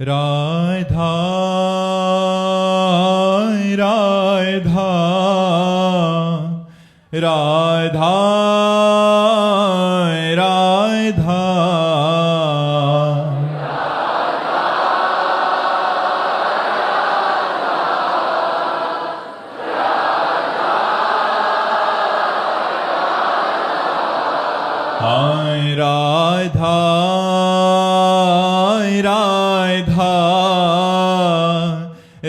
राधा राधा राधा राधा हाय राधा राधा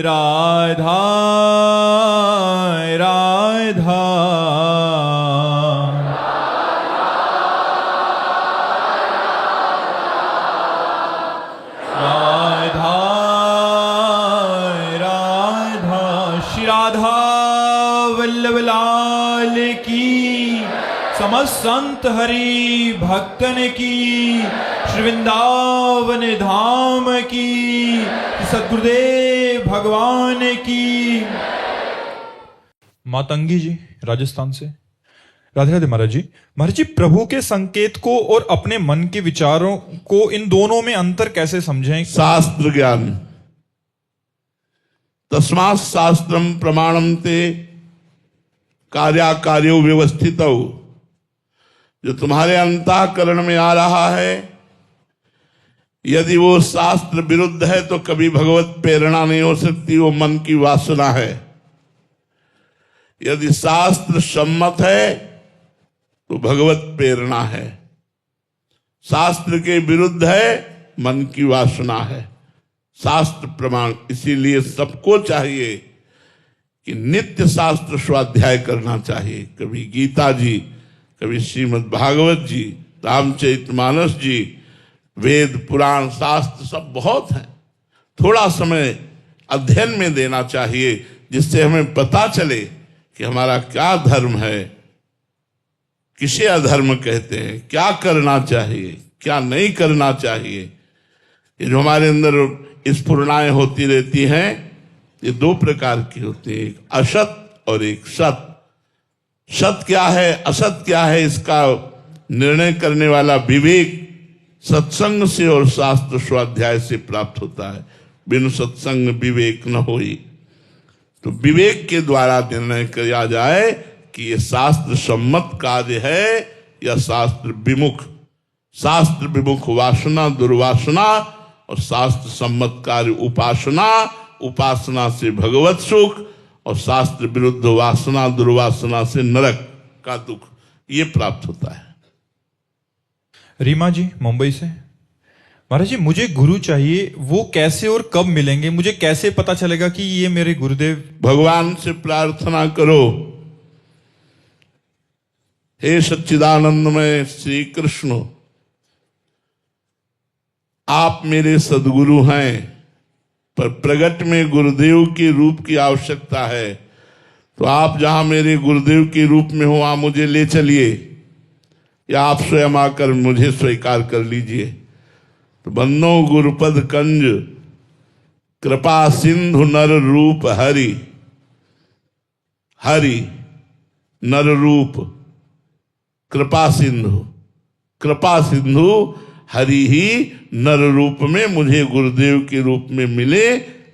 राधा राधा राधा राधा श्री राधा वल्लभ लाल की समस्त संत हरि भक्तन की श्री वृंदावन धाम की सद्गुरुदेव भगवान की। मातंगी जी राजस्थान से। राधे राधे महाराज जी। महाराज जी, प्रभु के संकेत को और अपने मन के विचारों को, इन दोनों में अंतर कैसे समझें? शास्त्र ज्ञान। तस्मात् शास्त्रम प्रमाणम ते कार्याकार्यो व्यवस्थितौ। जो तुम्हारे अंतःकरण में आ रहा है, यदि वो शास्त्र विरुद्ध है तो कभी भगवत प्रेरणा नहीं हो सकती, वो मन की वासना है। यदि शास्त्र सम्मत है तो भगवत प्रेरणा है। शास्त्र के विरुद्ध है, मन की वासना है। शास्त्र प्रमाण। इसीलिए सबको चाहिए कि नित्य शास्त्र स्वाध्याय करना चाहिए। कभी गीता जी, कभी श्रीमद् भागवत जी, रामचरितमानस जी, वेद पुराण शास्त्र सब बहुत हैं। थोड़ा समय अध्ययन में देना चाहिए, जिससे हमें पता चले कि हमारा क्या धर्म है, किसे अधर्म कहते हैं, क्या करना चाहिए, क्या नहीं करना चाहिए। ये जो हमारे अंदर स्फुरणाएं होती रहती हैं, ये दो प्रकार की होती है, एक असत और एक सत। सत क्या है, असत क्या है, इसका निर्णय करने वाला विवेक सत्संग से और शास्त्र स्वाध्याय से प्राप्त होता है। बिन सत्संग विवेक न होई। तो विवेक के द्वारा निर्णय किया जाए कि ये शास्त्र सम्मत कार्य है या शास्त्र विमुख। शास्त्र विमुख वासना दुर्वासना और शास्त्र सम्मत कार्य उपासना। उपासना से भगवत सुख और शास्त्र विरुद्ध वासना दुर्वासना से नरक का दुख, ये प्राप्त होता है। रीमा जी मुंबई से। महाराज जी, मुझे गुरु चाहिए, वो कैसे और कब मिलेंगे? मुझे कैसे पता चलेगा कि ये मेरे गुरुदेव? भगवान से प्रार्थना करो, हे सच्चिदानंदमय श्री कृष्ण, आप मेरे सदगुरु हैं, पर प्रगट में गुरुदेव के रूप की आवश्यकता है। तो आप जहां मेरे गुरुदेव के रूप में हो, वहां मुझे ले चलिए, या आप स्वयं आकर मुझे स्वीकार कर लीजिए। तो बंदो गुरुपद कंज कृपा सिंधु नर रूप हरि। हरि नर रूप, कृपा सिंधु। कृपा सिंधु हरि ही नर रूप में मुझे गुरुदेव के रूप में मिले,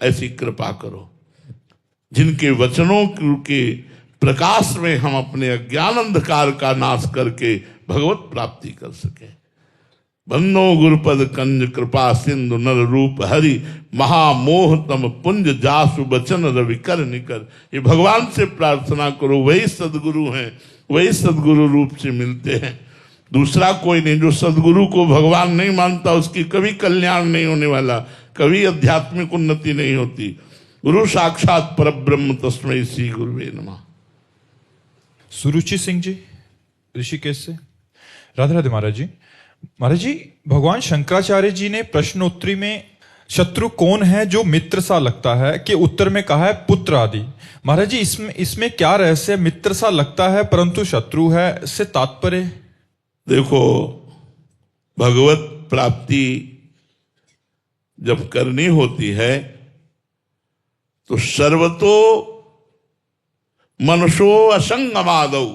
ऐसी कृपा करो। जिनके वचनों के प्रकाश में हम अपने अज्ञान अंधकार का नाश करके भगवत प्राप्ति कर सके। बंदो गुरुपद कंज कृपा सिंधु नर रूप हरि। महामोह तम पुंज जासु बचन रवि कर निकर। ये भगवान से प्रार्थना करो, वही सदगुरु हैं, वही सदगुरु रूप से मिलते हैं, दूसरा कोई नहीं। जो सदगुरु को भगवान नहीं मानता, उसकी कभी कल्याण नहीं होने वाला, कभी आध्यात्मिक उन्नति नहीं होती। गुरु साक्षात परब्रह्म तस्मै श्री गुरुवे नमः। सुरुचि सिंह जी ऋषिकेश से। राधे राधे महाराज जी। महाराज जी, भगवान शंकराचार्य जी ने प्रश्नोत्तरी में शत्रु कौन है जो मित्र सा लगता है के उत्तर में कहा है पुत्र आदि। महाराज जी, इसमें क्या रहस्य? मित्र सा लगता है परंतु शत्रु है, से तात्पर्य? देखो, भगवत प्राप्ति जब करनी होती है तो सर्वतो मनुष्यो असंगमादौ,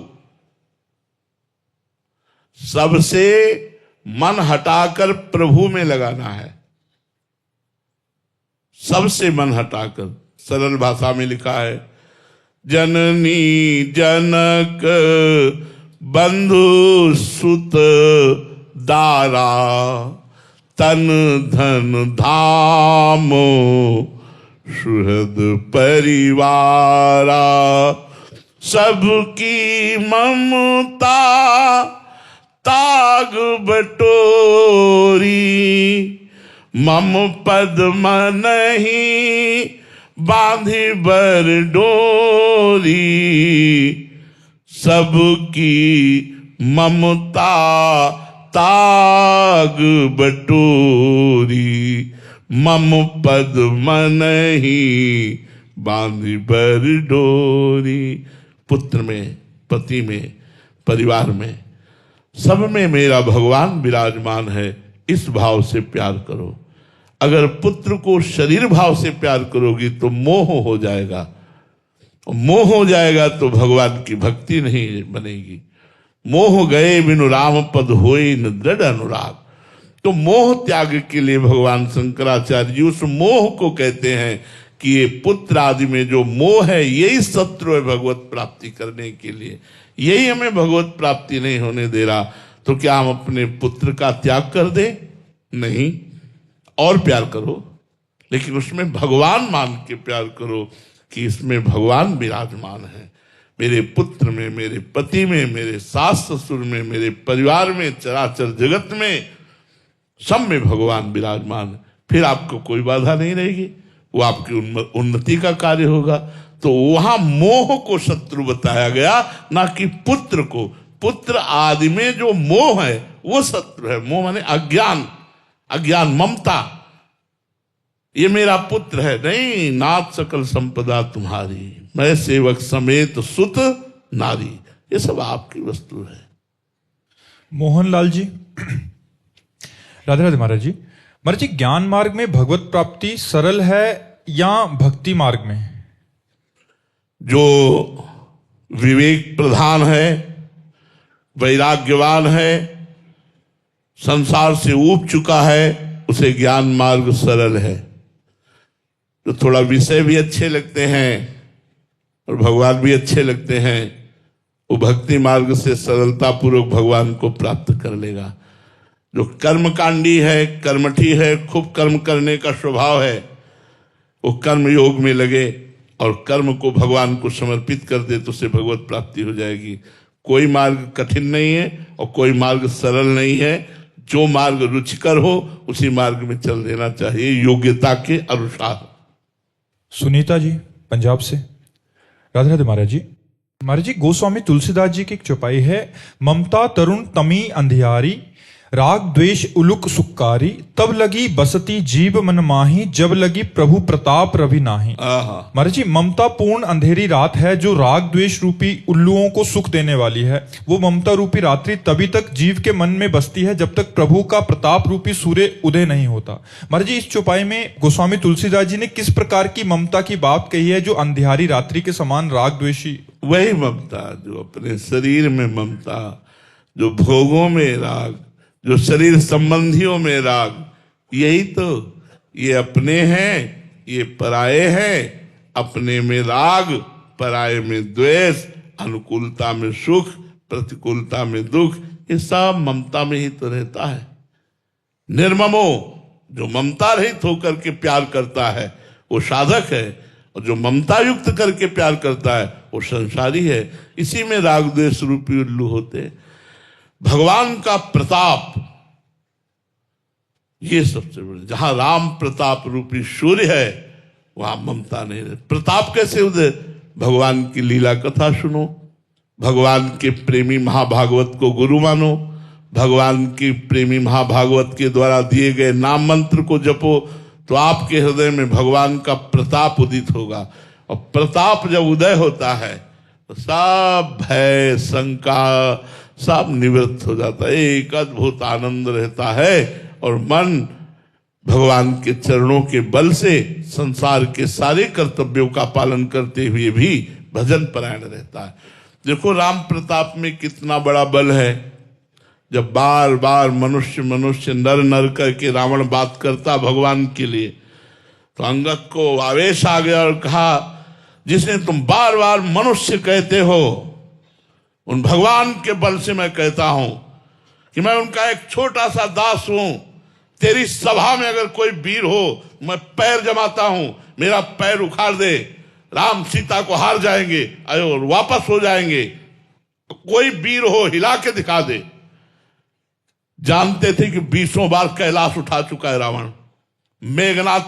सबसे मन हटाकर प्रभु में लगाना है। सबसे मन हटाकर। सरल भाषा में लिखा है, जननी जनक बंधु सुत दारा, तन धन धाम सुहृद परिवारा। सबकी ममता ताग बटोरी, मम पद मनहि बांधी बर डोरी। सबकी ममता ताग बटोरी, मम पद मनहि बांधी बर डोरी। पुत्र में, पति में, परिवार में, सब में मेरा भगवान विराजमान है, इस भाव से प्यार करो। अगर पुत्र को शरीर भाव से प्यार करोगी तो मोह हो जाएगा, मोह हो जाएगा तो भगवान की भक्ति नहीं बनेगी। मोह गए बिनु राम पद होई न दृढ़ अनुराग। तो मोह त्याग के लिए भगवान शंकराचार्य जी उस मोह को कहते हैं कि ये पुत्र आदि में जो मोह है यही शत्रु है भगवत प्राप्ति करने के लिए, यही हमें भगवत प्राप्ति नहीं होने दे रहा। तो क्या हम अपने पुत्र का त्याग कर दें? नहीं, और प्यार करो, लेकिन उसमें भगवान मान के प्यार करो कि इसमें भगवान विराजमान है। मेरे पुत्र में, मेरे पति में, मेरे सास ससुर में, मेरे परिवार में, चराचर जगत में, सब में भगवान विराजमान। फिर आपको कोई बाधा नहीं रहेगी, वो आपकी उन्नति का कार्य होगा। तो वहां मोह को शत्रु बताया गया, ना कि पुत्र को। पुत्र आदि में जो मोह है वो शत्रु है। मोह माने अज्ञान, अज्ञान, ममता। ये मेरा पुत्र है, नहीं, नाथ सकल संपदा तुम्हारी, मैं सेवक समेत सुत नारी। ये सब आपकी वस्तु है। मोहनलाल जी, राधे राधे महाराज जी। महाराज जी, ज्ञान मार्ग में भगवत प्राप्ति सरल है या भक्ति मार्ग में? जो विवेक प्रधान है, वैराग्यवान है, संसार से ऊब चुका है, उसे ज्ञान मार्ग सरल है। तो थोड़ा विषय भी अच्छे लगते हैं और भगवान भी अच्छे लगते हैं, वो भक्ति मार्ग से सरलता पूर्वक भगवान को प्राप्त कर लेगा। जो कर्मकांडी है, कर्मठी है, खूब कर्म करने का स्वभाव है, वो कर्म योग में लगे और कर्म को भगवान को समर्पित कर दे तो उसे भगवत प्राप्ति हो जाएगी। कोई मार्ग कठिन नहीं है और कोई मार्ग सरल नहीं है। जो मार्ग रुचिकर हो उसी मार्ग में चल देना चाहिए, योग्यता के अनुसार। सुनीता जी, पंजाब से। राधे राधे महाराज जी। महाराज जी, गोस्वामी तुलसीदास जी की एक चौपाई है, ममता तरुण तमी अंधियारी, राग द्वेष उलुक सुक्कारी, तब लगी बसती जीव मन माही, जब लगी प्रभु प्रताप रवि नाही। महाराज जी, ममता पूर्ण अंधेरी रात है जो राग द्वेष रूपी उल्लुओं को सुख देने वाली है। वो ममता रूपी रात्रि तभी तक जीव के मन में बसती है जब तक प्रभु का प्रताप रूपी सूर्य उदय नहीं होता। महाराज जी, इस चौपाई में गोस्वामी तुलसीदास जी ने किस प्रकार की ममता की बात कही है जो अंधियारी रात्रि के समान राग द्वेषी? वही ममता जो अपने शरीर में ममता, जो भोगों में राग, जो शरीर संबंधियों में राग, यही तो। ये अपने हैं, ये पराये हैं। अपने में राग, पराये में द्वेष, अनुकूलता में सुख, प्रतिकूलता में दुख, ये सब ममता में ही तो रहता है। निर्ममो, जो ममता रहित होकर के प्यार करता है वो साधक है, और जो ममता युक्त करके प्यार करता है वो संसारी है। इसी में राग द्वेष रूपी उल्लू होते हैं। भगवान का प्रताप, ये सबसे बड़ी। जहां राम प्रताप रूपी सूर्य है वहां ममता नहीं रहती। प्रताप कैसे उदय? भगवान की लीला कथा सुनो, भगवान के प्रेमी महाभागवत को गुरु मानो, भगवान की प्रेमी महाभागवत के द्वारा दिए गए नाम मंत्र को जपो, तो आपके हृदय में भगवान का प्रताप उदित होगा। और प्रताप जब उदय होता है तो सब भय, शंका सब निवृत्त हो जाता है। एक अद्भुत आनंद रहता है और मन भगवान के चरणों के बल से संसार के सारे कर्तव्यों का पालन करते हुए भी भजन परायण रहता है। देखो राम प्रताप में कितना बड़ा बल है। जब बार बार मनुष्य नर करके रावण बात करता भगवान के लिए, तो अंगद को आवेश आ गया और कहा, जिसने तुम बार बार मनुष्य कहते हो, उन भगवान के बल से मैं कहता हूं कि मैं उनका एक छोटा सा दास हूं। तेरी सभा में अगर कोई वीर हो, मैं पैर जमाता हूं, मेरा पैर उखाड़ दे, राम सीता को हार जाएंगे और वापस हो जाएंगे। कोई वीर हो, हिला के दिखा दे। जानते थे कि 20 बार कैलाश उठा चुका है रावण। मेघनाथ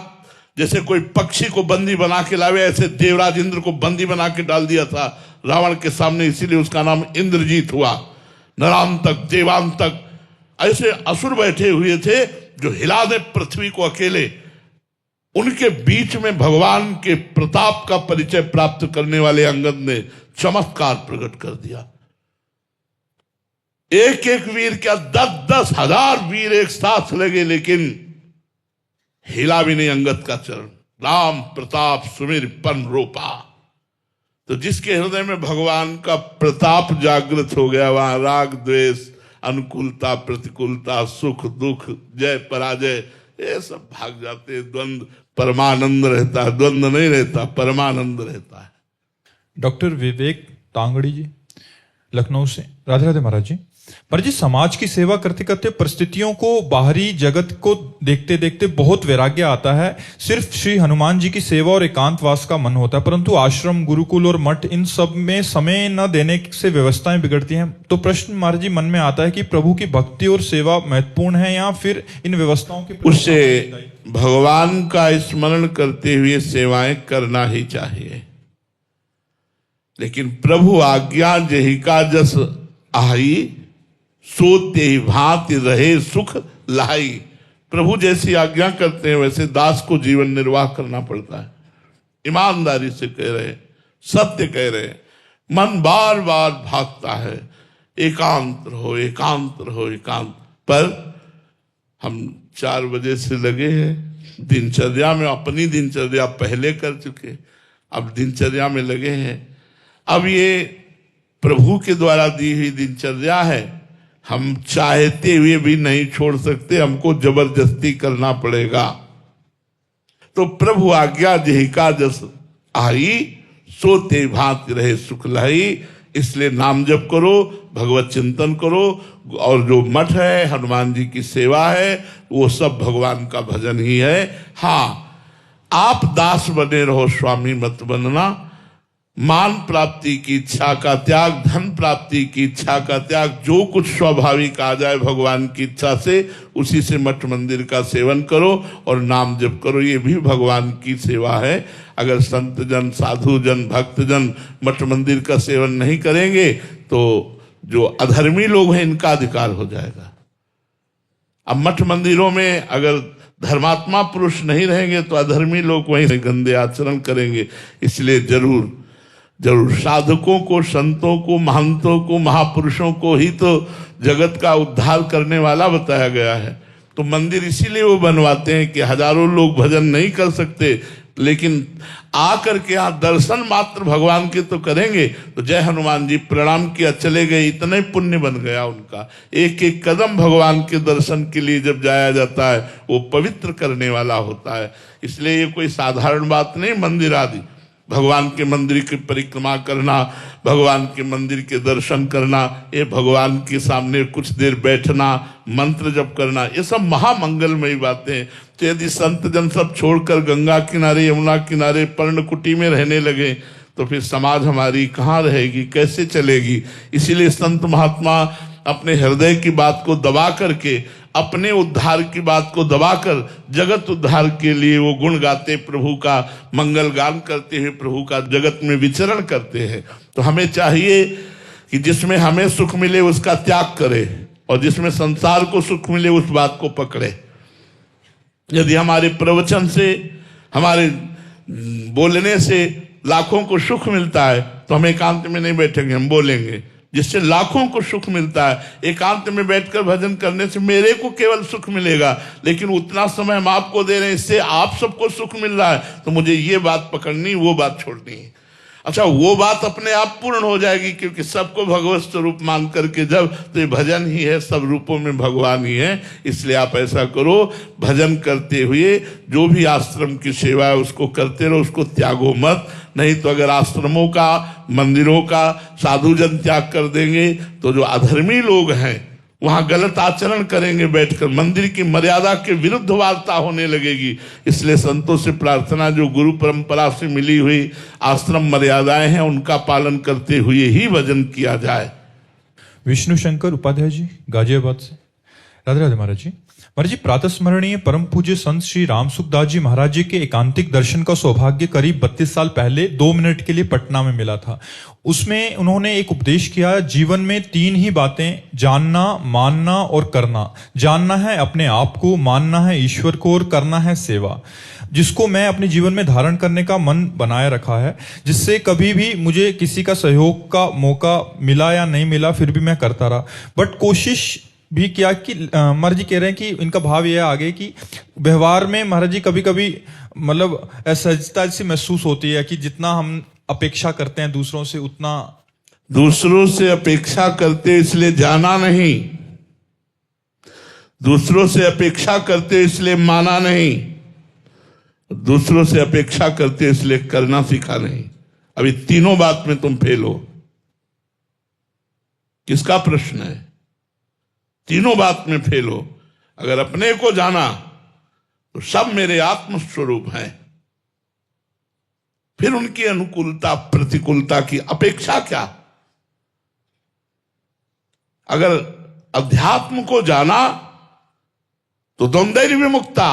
जैसे कोई पक्षी को बंदी बना के लावे, ऐसे देवराज इंद्र को बंदी बना के डाल दिया था रावण के सामने, इसीलिए उसका नाम इंद्रजीत हुआ। नरांतक, देवांतक ऐसे असुर बैठे हुए थे जो हिला दे पृथ्वी को अकेले। उनके बीच में भगवान के प्रताप का परिचय प्राप्त करने वाले अंगद ने चमत्कार प्रकट कर दिया। एक एक वीर क्या 10-10 हजार वीर एक साथ लगे, लेकिन हिला भी नहीं अंगद का चरण। राम प्रताप सुमिर पन रोपा। तो जिसके हृदय में भगवान का प्रताप जागृत हो गया, वहां राग द्वेष, अनुकूलता प्रतिकूलता, सुख दुख, जय पराजय, ये सब भाग जाते। द्वंद्व परमानंद रहता है, द्वंद्व नहीं रहता, परमानंद रहता है। डॉक्टर विवेक तांगड़ी जी लखनऊ से। राधे राधे महाराज जी। पर जी, समाज की सेवा करते करते परिस्थितियों को, बाहरी जगत को देखते देखते बहुत वैराग्य आता है। सिर्फ श्री हनुमान जी की सेवा और एकांतवास का मन होता है, परंतु आश्रम, गुरुकुल और मठ, इन सब में समय न देने से व्यवस्थाएं बिगड़ती हैं। तो प्रश्न महाराज जी मन में आता है कि प्रभु की भक्ति और सेवा महत्वपूर्ण है या फिर इन व्यवस्थाओं के उससे भगवान का स्मरण करते हुए सेवाएं करना ही चाहिए। लेकिन प्रभु आज्ञा जही का जस आई, सोते ही भांति रहे सुख लाई। प्रभु जैसी आज्ञा करते हैं वैसे दास को जीवन निर्वाह करना पड़ता है। ईमानदारी से कह रहे हैं, सत्य कह रहे हैं। मन बार बार भागता है, एकांत रहो, एकांत रहो, एकांत। पर हम 4 बजे से लगे हैं दिनचर्या में, अपनी दिनचर्या पहले कर चुके, अब दिनचर्या में लगे हैं। अब ये प्रभु के द्वारा दी हुई दिनचर्या है, हम चाहते हुए भी नहीं छोड़ सकते, हमको जबरदस्ती करना पड़ेगा। तो प्रभु आज्ञा जेहि का जस आई, सोते भांति रहे सुख लाई। इसलिए नाम जप करो, भगवत चिंतन करो, और जो मठ है, हनुमान जी की सेवा है, वो सब भगवान का भजन ही है। हाँ, आप दास बने रहो, स्वामी मत बनना। मान प्राप्ति की इच्छा का त्याग, धन प्राप्ति की इच्छा का त्याग, जो कुछ स्वाभाविक आ जाए भगवान की इच्छा से, उसी से मठ मंदिर का सेवन करो और नाम जप करो। ये भी भगवान की सेवा है। अगर संत जन, साधु जन, भक्त जन मठ मंदिर का सेवन नहीं करेंगे तो जो अधर्मी लोग हैं इनका अधिकार हो जाएगा। अब मठ मंदिरों में अगर धर्मात्मा पुरुष नहीं रहेंगे तो अधर्मी लोग वहीं गंदे आचरण करेंगे। इसलिए जरूर साधकों को, संतों को, महंतों को, महापुरुषों को ही तो जगत का उद्धार करने वाला बताया गया है। तो मंदिर इसीलिए वो बनवाते हैं कि हजारों लोग भजन नहीं कर सकते, लेकिन आकर के यहाँ दर्शन मात्र भगवान के तो करेंगे। तो जय हनुमान जी प्रणाम किया, चले गए, इतने पुण्य बन गया उनका। एक एक कदम भगवान के दर्शन के लिए जब जाया जाता है, वो पवित्र करने वाला होता है। इसलिए ये कोई साधारण बात नहीं। मंदिर आदि, भगवान के मंदिर की परिक्रमा करना, भगवान के मंदिर के दर्शन करना, ये भगवान के सामने कुछ देर बैठना, मंत्र जप करना, ये सब महामंगलमयी बातें। तो यदि संत जन सब छोड़कर गंगा किनारे, यमुना किनारे, पर्णकुटी में रहने लगे तो फिर समाज हमारी कहाँ रहेगी, कैसे चलेगी। इसीलिए संत महात्मा अपने हृदय की बात को दबा करके, अपने उद्धार की बात को दबाकर जगत उद्धार के लिए वो गुण गाते, प्रभु का मंगल गान करते हुए प्रभु का जगत में विचरण करते हैं। तो हमें चाहिए कि जिसमें हमें सुख मिले उसका त्याग करे, और जिसमें संसार को सुख मिले उस बात को पकड़े। यदि हमारे प्रवचन से, हमारे बोलने से लाखों को सुख मिलता है तो हम एकांत में नहीं बैठेंगे, हम बोलेंगे। जिससे लाखों को सुख मिलता है, एकांत में बैठकर भजन करने से मेरे को केवल सुख मिलेगा, लेकिन उतना समय हम आपको दे रहे हैं, इससे आप सबको सुख मिल रहा है। तो मुझे ये बात पकड़नी, वो बात छोड़नी है। अच्छा, वो बात अपने आप पूर्ण हो जाएगी, क्योंकि सबको भगवत स्वरूप मान करके जब, तो ये भजन ही है, सब रूपों में भगवान ही है। इसलिए आप ऐसा करो, भजन करते हुए जो भी आश्रम की सेवा है उसको करते रहो, उसको त्यागो मत। नहीं तो अगर आश्रमों का, मंदिरों का साधुजन त्याग कर देंगे तो जो अधर्मी लोग हैं वहां गलत आचरण करेंगे, बैठकर मंदिर की मर्यादा के विरुद्ध वार्ता होने लगेगी। इसलिए संतों से प्रार्थना, जो गुरु परंपरा से मिली हुई आश्रम मर्यादाएं हैं उनका पालन करते हुए ही भजन किया जाए। विष्णु शंकर उपाध्याय जी, गाजियाबाद से। राधे राधे महाराज जी। महाराज जी, प्रातः स्मरणीय परम पूज्य संत श्री राम सुखदास जी महाराज जी के एकांतिक दर्शन का सौभाग्य करीब 32 साल पहले 2 मिनट के लिए पटना में मिला था। उसमें उन्होंने एक उपदेश किया, जीवन में 3 ही बातें, जानना, मानना और करना। जानना है अपने आप को, मानना है ईश्वर को और करना है सेवा, जिसको मैं अपने जीवन में धारण करने का मन बनाए रखा है, जिससे कभी भी मुझे किसी का सहयोग का मौका मिला या नहीं मिला फिर भी मैं करता रहा। बट कोशिश भी किया कि महाराज जी कह रहे हैं कि इनका भाव यह आगे कि व्यवहार में महाराज जी कभी कभी मतलब असहजता सी महसूस होती है कि जितना हम अपेक्षा करते हैं दूसरों से उतना। दूसरों से अपेक्षा करते इसलिए जाना नहीं, दूसरों से अपेक्षा करते इसलिए माना नहीं, दूसरों से अपेक्षा करते इसलिए करना सीखा नहीं। अभी तीनों बात में तुम फेल हो। किसका प्रश्न है? तीनों बात में फेल हो। अगर अपने को जाना तो सब मेरे आत्म स्वरूप हैं, फिर उनकी अनुकूलता प्रतिकूलता की अपेक्षा क्या? अगर अध्यात्म को जाना तो द्वंद्व विमुक्ता,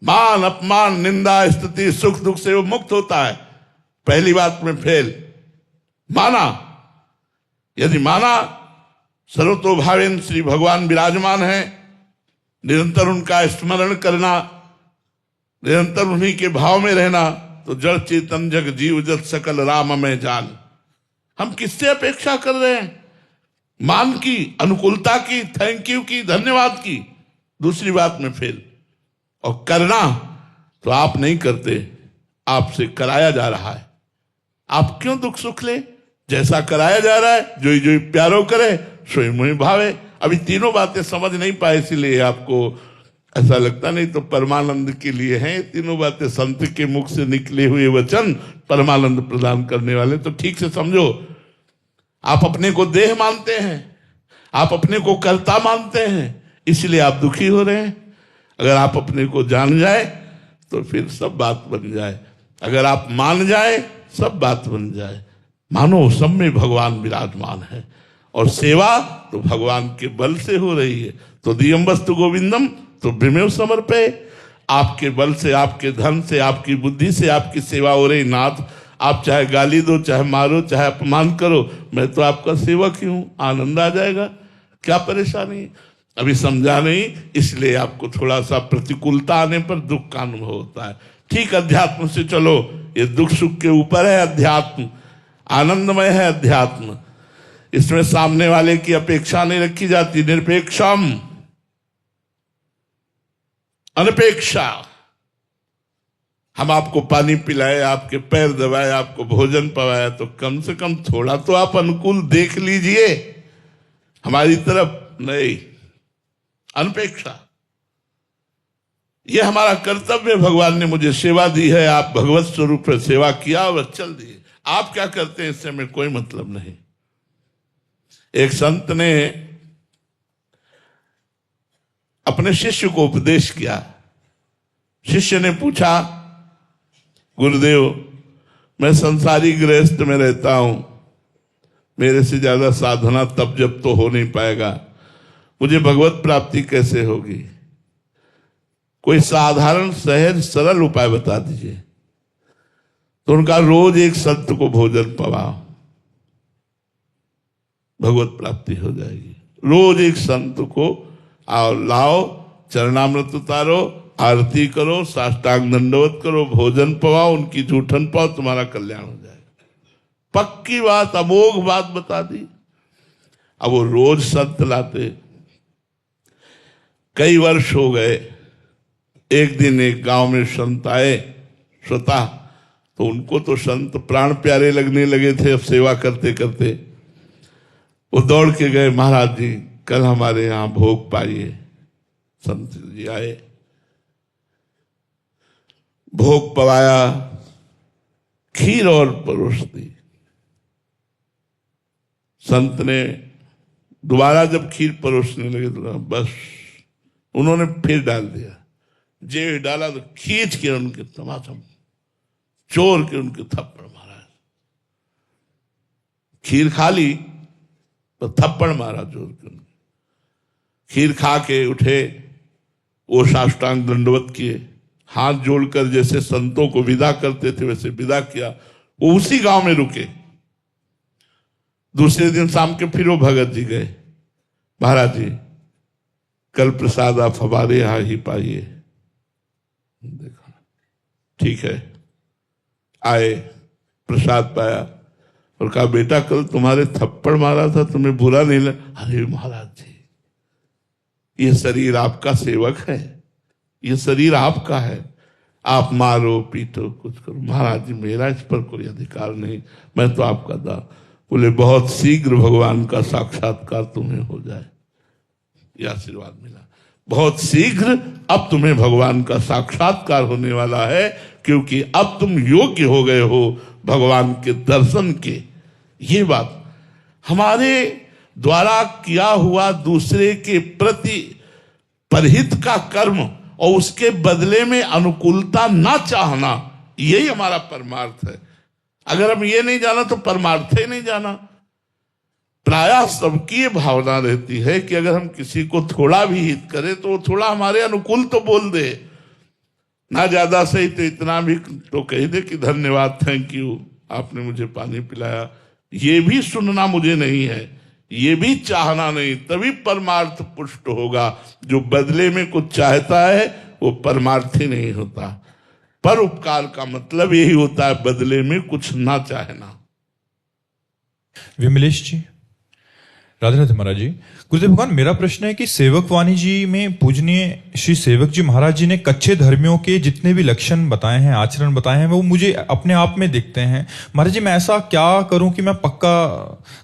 मान अपमान निंदा स्तुति सुख दुख से वो मुक्त होता है। पहली बात में फेल। माना, यदि माना सर्वतोभावेन श्री भगवान विराजमान है, निरंतर उनका स्मरण करना, निरंतर उन्हीं के भाव में रहना, तो जड़ चेतन जग जीव जत सकल राम में जान। हम किससे अपेक्षा कर रहे हैं? मान की, अनुकूलता की, थैंक यू की, धन्यवाद की। दूसरी बात में फेल। और करना तो आप नहीं करते, आपसे कराया जा रहा है। आप क्यों दुख सुख ले? जैसा कराया जा रहा है, जो जो प्यारो करे सोई मुहि भावे। अभी तीनों बातें समझ नहीं पाए, इसीलिए आपको ऐसा लगता। नहीं तो परमानंद के लिए हैं तीनों बातें, संत के मुख से निकले हुए वचन परमानंद प्रदान करने वाले। तो ठीक से समझो। आप अपने को देह मानते हैं, आप अपने को कर्ता मानते हैं, इसलिए आप दुखी हो रहे हैं। अगर आप अपने को जान जाए तो फिर सब बात बन जाए। अगर आप मान जाए सब बात बन जाए। मानो सब में भगवान विराजमान है, और सेवा तो भगवान के बल से हो रही है। तो दियम वस्तु गोविंदम तो विमेव समर्पे। आपके बल से, आपके धन से, आपकी बुद्धि से आपकी सेवा हो रही। नाथ, आप चाहे गाली दो, चाहे मारो, चाहे अपमान करो, मैं तो आपका सेवक ही हूं। आनंद आ जाएगा, क्या परेशानी? अभी समझा नहीं, इसलिए आपको थोड़ा सा प्रतिकूलता आने पर दुख का अनुभव होता है। ठीक, अध्यात्म से चलो। ये दुख सुख के ऊपर है अध्यात्म, आनंदमय है अध्यात्म। इसमें सामने वाले की अपेक्षा नहीं रखी जाती। निरपेक्षम, अनपेक्षा। हम आपको पानी पिलाए, आपके पैर दबाए, आपको भोजन पवाया, तो कम से कम थोड़ा तो आप अनुकूल देख लीजिए हमारी तरफ। नहीं, अनपेक्षा। यह हमारा कर्तव्य। भगवान ने मुझे सेवा दी है, आप भगवत स्वरूप में सेवा किया और चल दिए। आप क्या करते हैं इससे हमें कोई मतलब नहीं। एक संत ने अपने शिष्य को उपदेश किया। शिष्य ने पूछा, गुरुदेव, मैं संसारी गृहस्थ में रहता हूं, मेरे से ज्यादा साधना तप जब तो हो नहीं पाएगा, मुझे भगवत प्राप्ति कैसे होगी? कोई साधारण सहज सरल उपाय बता दीजिए। तो उनका, रोज एक संत को भोजन पवाओ, भगवत प्राप्ति हो जाएगी। रोज एक संत को आओ, लाओ, चरणामृत उतारो, आरती करो, साष्टांग दंडवत करो, भोजन पवाओ, उनकी जूठन पाओ, तुम्हारा कल्याण हो जाएगा। पक्की बात, अमोघ बात बता दी। अब वो रोज संत लाते। कई वर्ष हो गए। एक दिन एक गांव में संत आए, स्वतः तो उनको तो संत प्राण प्यारे लगने लगे थे। अब सेवा करते करते वो दौड़ के गए, महाराज जी कल हमारे यहां भोग पाइए। संत जी आए, भोग पवाया, खीर और परोस दी। संत ने दोबारा जब खीर परोसने लगे तो बस उन्होंने फिर डाल दिया। जे डाला तो खींच के उनके तमाशा चोर के उनके थप्पड़ मारा। खीर खा ली तो थप्पड़ मारा जोर के उनके। खीर खा के उठे, वो साष्टांग दंडवत किए, हाथ जोड़कर जैसे संतों को विदा करते थे वैसे विदा किया। वो उसी गांव में रुके। दूसरे दिन शाम के फिर वो भगत जी गए, महाराज जी कल प्रसाद आप हमारे यहां ही पाइए। देखा ठीक है, आए, प्रसाद पाया और कहा बेटा कल तुम्हारे थप्पड़ मारा था, तुम्हें बुरा नहीं लगा? अरे महाराज जी ये शरीर आपका सेवक है, ये शरीर आपका है, आप मारो पीटो कुछ करो। महाराज जी मेरा इस पर कोई अधिकार नहीं, मैं तो आपका दा। बोले बहुत शीघ्र भगवान का साक्षात्कार तुम्हें हो जाए, यह आशीर्वाद मिला। बहुत शीघ्र अब तुम्हें भगवान का साक्षात्कार होने वाला है, क्योंकि अब तुम योग्य हो गए हो भगवान के दर्शन के। ये बात हमारे द्वारा किया हुआ दूसरे के प्रति परहित का कर्म और उसके बदले में अनुकूलता ना चाहना, यही हमारा परमार्थ है। अगर हम ये नहीं जाना तो परमार्थ ही नहीं जाना। प्रायः सबकी ये भावना रहती है कि अगर हम किसी को थोड़ा भी हित करें तो वो थोड़ा हमारे अनुकूल तो बोल दे, ना ज्यादा सही तो इतना भी तो कह दे कि धन्यवाद, थैंक यू, आपने मुझे पानी पिलाया। ये भी सुनना मुझे नहीं है, ये भी चाहना नहीं, तभी परमार्थ पुष्ट होगा। जो बदले में कुछ चाहता है वो परमार्थी नहीं होता। पर उपकार का मतलब यही होता है बदले में कुछ ना चाहना। विमलेश जी, राधे राधे महाराज जी। गुरुदेव भगवान, मेरा प्रश्न है कि सेवक वाणी जी में पूजनीय श्री सेवक जी महाराज जी ने कच्चे धर्मियों के जितने भी लक्षण बताए हैं, आचरण बताए हैं, वो मुझे अपने आप में दिखते हैं। महाराज जी मैं ऐसा क्या करूं कि मैं पक्का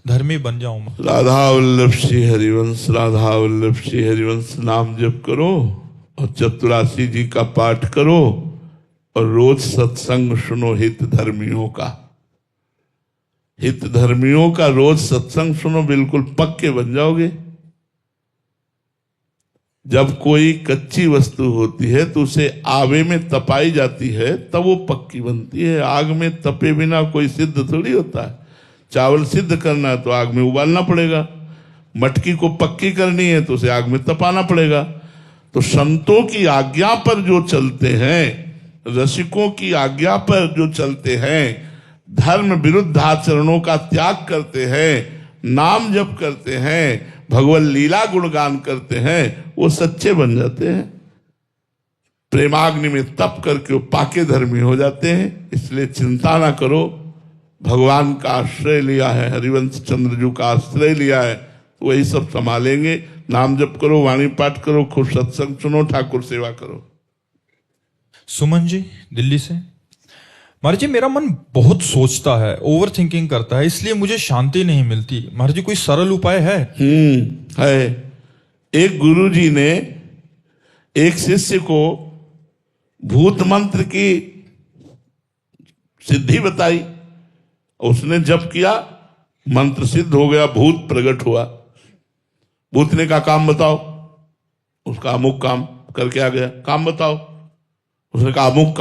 धर्मी बन जाऊं? राधा वल्लभ श्री हरिवंश, राधा वल्लभ श्री हरिवंश नाम जप करो और चतुरासी जी का पाठ करो और रोज सत्संग सुनो हित धर्मियों का। हित धर्मियों का रोज सत्संग सुनो, बिल्कुल पक्के बन जाओगे। जब कोई कच्ची वस्तु होती है तो उसे आवे में तपाई जाती है तब वो पक्की बनती है। आग में तपे बिना कोई सिद्ध थोड़ी होता है। चावल सिद्ध करना है तो आग में उबालना पड़ेगा, मटकी को पक्की करनी है तो उसे आग में तपाना पड़ेगा। तो संतों की आज्ञा पर जो चलते हैं, रसिकों की आज्ञा पर जो चलते हैं, धर्म विरुद्ध आचरणों का त्याग करते हैं, नाम जप करते हैं, भगवत लीला गुणगान करते हैं, वो सच्चे बन जाते हैं। प्रेमाग्नि में तप करके वो पाके धर्मी हो जाते हैं। इसलिए चिंता ना करो, भगवान का आश्रय लिया है, हरिवंश चंद्रजू का आश्रय लिया है, तो वही सब संभालेंगे। नाम जप करो, वाणी पाठ करो, खूब सत्संग सुनो, ठाकुर सेवा करो। सुमन जी दिल्ली से, महाराज जी मेरा मन बहुत सोचता है, ओवर थिंकिंग करता है, इसलिए मुझे शांति नहीं मिलती। महाराज जी कोई सरल उपाय है? है। एक गुरुजी ने एक शिष्य को भूत मंत्र की सिद्धि बताई, उसने जप किया, मंत्र सिद्ध हो गया, भूत प्रकट हुआ। भूत ने कहा काम बताओ, उसका अमुक काम करके आ गया। काम बताओ, उसने कहा अमुक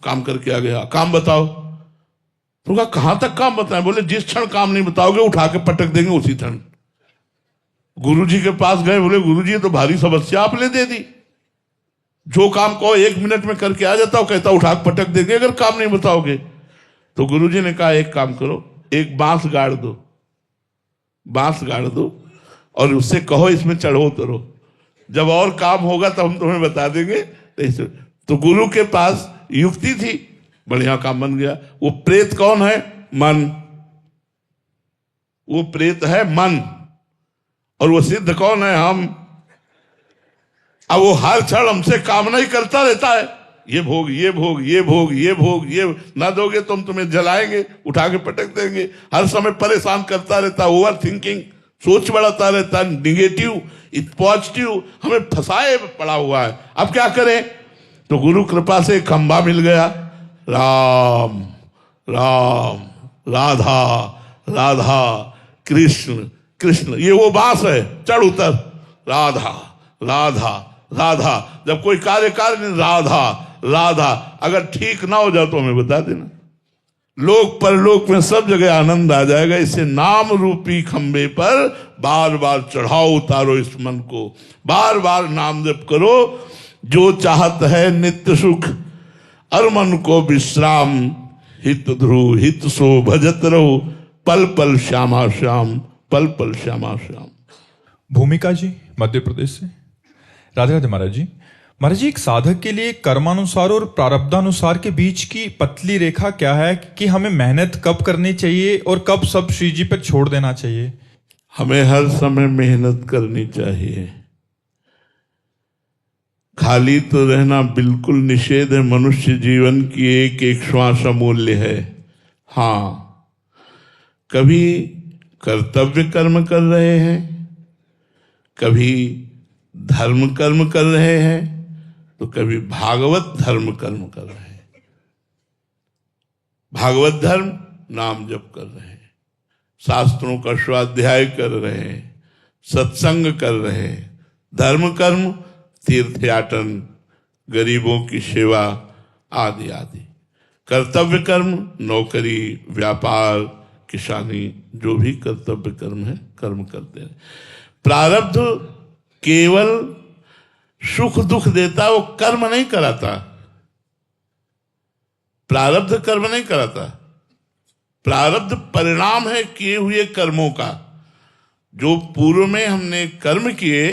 काम करके आ गया। काम बताओ, तो कहा कहां तक काम बताएं? बोले जिस क्षण काम नहीं बताओगे उठा के पटक देंगे उसी क्षण। गुरुजी के पास गए, बोले गुरुजी तो भारी समस्या आपने दे दी, जो काम कहो 1 मिनट में करके आ जाता हूं, कहता उठा के पटक देंगे अगर काम नहीं बताओगे। तो गुरुजी ने कहा एक काम करो, एक बांस गाड़ दो, बांस गाड़ दो और उससे कहो इसमें चढ़ो उतरो, जब और काम होगा तो हम तुम्हें बता देंगे। तो गुरु के पास युक्ति थी, बढ़िया काम बन गया। वो प्रेत कौन है? मन। वो प्रेत है मन, और वो सिद्ध कौन है? हम। अब वो हर क्षण हमसे कामना ही करता रहता है, ये भोग, ये भोग, ये भोग, ये भोग, ये ना दोगे तो हम तुम्हें जलाएंगे, उठा के पटक देंगे। हर समय परेशान करता रहता, ओवर थिंकिंग, सोच बढ़ाता रहता, निगेटिव, पॉजिटिव हमें फंसाए पड़ा हुआ है। अब क्या करें? तो गुरु कृपा से खंबा मिल गया, राम राम, राधा राधा, कृष्ण कृष्ण, ये वो बांस है, चढ़ उतर, राधा राधा राधा। जब कोई कार्य राधा राधा, अगर ठीक ना हो जाए तो हमें बता देना, लोक परलोक में सब जगह आनंद आ जाएगा। इसे नाम रूपी खंबे पर बार बार चढ़ाओ, उतारो इस मन को, बार बार नाम जप करो। जो चाहत है नित्य सुख, और मन को विश्राम, हित ध्रुव हित सो भजत रहो, पल पल श्यामा श्याम, पल पल श्यामा श्याम। भूमिका जी मध्य प्रदेश से। राधे राधे महाराज जी। महाराज जी, एक साधक के लिए कर्मानुसार और प्रारब्धानुसार के बीच की पतली रेखा क्या है कि हमें मेहनत कब करनी चाहिए और कब सब श्री जी पर छोड़ देना चाहिए? हमें हर समय मेहनत करनी चाहिए, खाली तो रहना बिल्कुल निषेध है। मनुष्य जीवन की एक एक श्वास अमूल्य है। हाँ, कभी कर्तव्य कर्म कर रहे हैं, कभी धर्म कर्म कर रहे हैं, तो कभी भागवत धर्म कर्म कर रहे हैं। भागवत धर्म नाम जप कर रहे हैं, शास्त्रों का स्वाध्याय कर रहे हैं, सत्संग कर रहे हैं। धर्म कर्म तीर्थयाटन, गरीबों की सेवा आदि आदि। कर्तव्य कर्म नौकरी, व्यापार, किसानी, जो भी कर्तव्य कर्म है कर्म करते हैं। प्रारब्ध केवल सुख दुख देता, वो कर्म नहीं कराता। प्रारब्ध कर्म नहीं कराता, प्रारब्ध परिणाम है किए हुए कर्मों का। जो पूर्व में हमने कर्म किए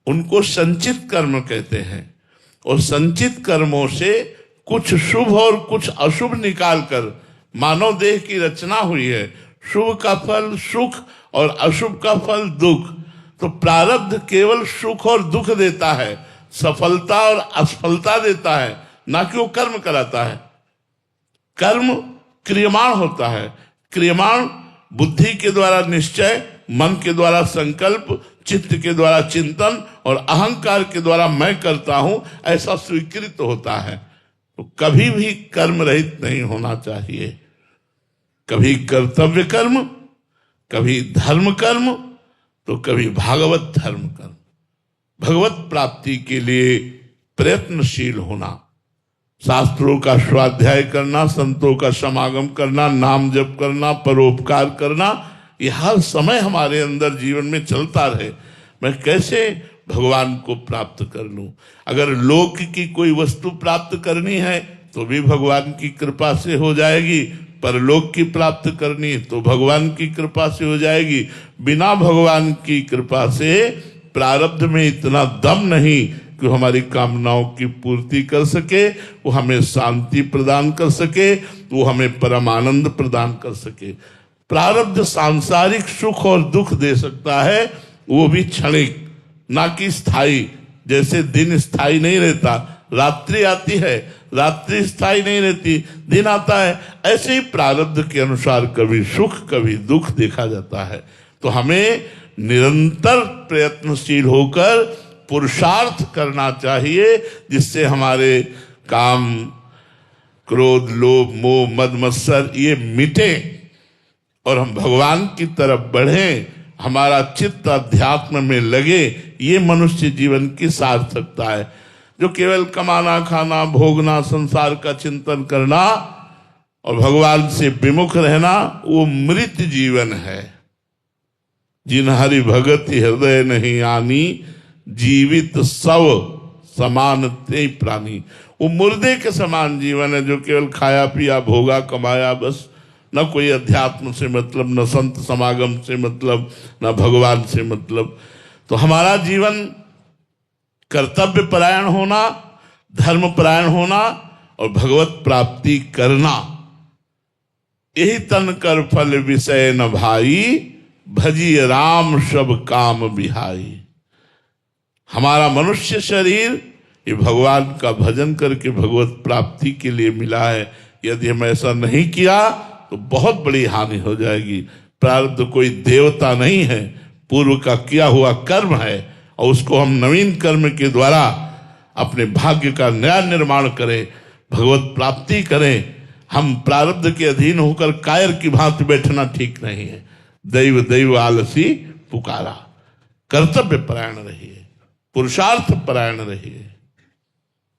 उनको संचित कर्म कहते हैं, और संचित कर्मों से कुछ शुभ और कुछ अशुभ निकालकर मानव देह की रचना हुई है। शुभ का फल सुख और अशुभ का फल दुख। तो प्रारब्ध केवल सुख और दुख देता है, सफलता और असफलता देता है, ना कि वो कर्म कराता है। कर्म क्रियमाण होता है, क्रियमाण बुद्धि के द्वारा निश्चय, मन के द्वारा संकल्प, चित्त के द्वारा चिंतन और अहंकार के द्वारा मैं करता हूं ऐसा स्वीकृत होता है। तो कभी भी कर्म रहित नहीं होना चाहिए। कभी कर्तव्य कर्म, कभी धर्म कर्म, तो कभी भागवत धर्म कर्म। भगवत प्राप्ति के लिए प्रयत्नशील होना, शास्त्रों का स्वाध्याय करना, संतों का समागम करना, नाम जप करना, परोपकार करना, ये हर समय हमारे अंदर जीवन में चलता रहे। मैं कैसे भगवान को प्राप्त कर लूं? अगर लोक की कोई वस्तु प्राप्त करनी है तो भी भगवान की कृपा से हो जाएगी, परलोक की प्राप्त करनी तो भगवान की कृपा से हो जाएगी। बिना भगवान की कृपा से प्रारब्ध में इतना दम नहीं कि हमारी कामनाओं की पूर्ति कर सके, वो हमें शांति प्रदान कर सके, वो हमें परम आनंद प्रदान कर सके। प्रारब्ध सांसारिक सुख और दुख दे सकता है, वो भी क्षणिक, ना कि स्थायी। जैसे दिन स्थायी नहीं रहता, रात्रि आती है, रात्रि स्थायी नहीं रहती, दिन आता है, ऐसे ही प्रारब्ध के अनुसार कभी सुख कभी दुख देखा जाता है। तो हमें निरंतर प्रयत्नशील होकर पुरुषार्थ करना चाहिए, जिससे हमारे काम, क्रोध, लोभ, मोह, मद, मत्सर ये मिटे और हम भगवान की तरफ बढ़ें, हमारा चित्त अध्यात्म में लगे। ये मनुष्य जीवन की सार्थकता है। जो केवल कमाना, खाना, भोगना, संसार का चिंतन करना और भगवान से विमुख रहना, वो मृत जीवन है। जिन हरि भगत हृदय नहीं आनी, जीवित सव समान ते प्राणी। वो मुर्दे के समान जीवन है, जो केवल खाया पिया, भोगा, कमाया, बस। न कोई अध्यात्म से मतलब, न संत समागम से मतलब, न भगवान से मतलब। तो हमारा जीवन कर्तव्य परायण होना, धर्म परायण होना और भगवत प्राप्ति करना, यही तन कर फल विषय न भाई, भजी राम सब काम बिहाई। हमारा मनुष्य शरीर ये भगवान का भजन करके भगवत प्राप्ति के लिए मिला है। यदि हम ऐसा नहीं किया तो बहुत बड़ी हानि हो जाएगी। प्रारब्ध कोई देवता नहीं है, पूर्व का किया हुआ कर्म है और उसको हम नवीन कर्म के द्वारा अपने भाग्य का नया निर्माण करें, भगवत प्राप्ति करें। हम प्रारब्ध के अधीन होकर कायर की भांति बैठना ठीक नहीं है। दैव दैव आलसी पुकारा। कर्तव्य परायण रहिए, पुरुषार्थ परायण रहिए।